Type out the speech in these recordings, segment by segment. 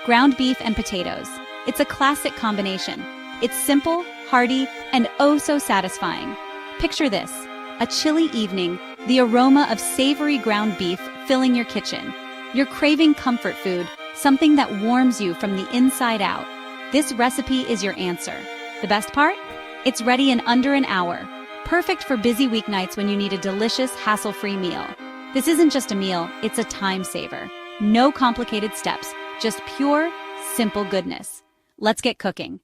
ground beef and potatoes. It's a classic combination. It's simple, hearty, and oh so satisfying. Picture this: a chilly evening, the aroma of savory ground beef filling your kitchen. You're craving comfort food, something that warms you from the inside out. This recipe is your answer. The best part? It's ready in under an hour. Perfect for busy weeknights when you need a delicious, hassle-free meal. This isn't just a meal, it's a time saver. No complicated steps, just pure, simple goodness. Let's get cooking.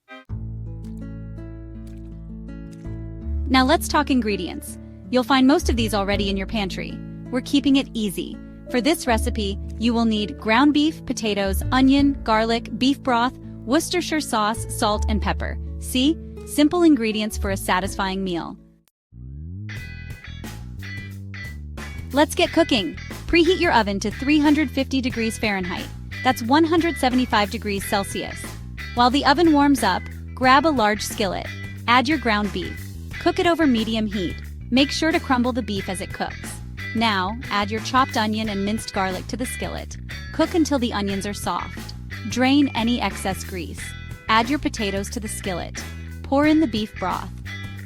Now let's talk ingredients. You'll find most of these already in your pantry. We're keeping it easy. For this recipe, you will need ground beef, potatoes, onion, garlic, beef broth, Worcestershire sauce, salt, and pepper. See? Simple ingredients for a satisfying meal. Let's get cooking. Preheat your oven to 350 degrees Fahrenheit. That's 175 degrees Celsius. While the oven warms up, grab a large skillet. Add your ground beef. Cook it over medium heat. Make sure to crumble the beef as it cooks. Now, add your chopped onion and minced garlic to the skillet. Cook until the onions are soft. Drain any excess grease. Add your potatoes to the skillet. Pour in the beef broth.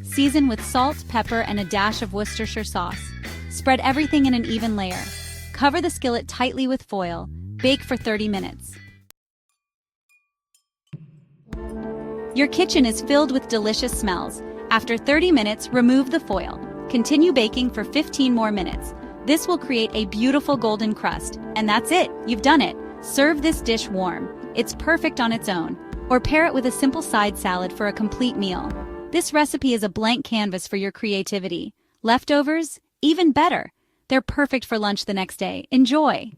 Season with salt, pepper, and a dash of Worcestershire sauce. Spread everything in an even layer. Cover the skillet tightly with foil. Bake for 30 minutes. Your kitchen is filled with delicious smells. After 30 minutes, remove the foil. Continue baking for 15 more minutes. This will create a beautiful golden crust. And that's it, you've done it. Serve this dish warm. It's perfect on its own. Or pair it with a simple side salad for a complete meal. This recipe is a blank canvas for your creativity. Leftovers? Even better. They're perfect for lunch the next day. Enjoy!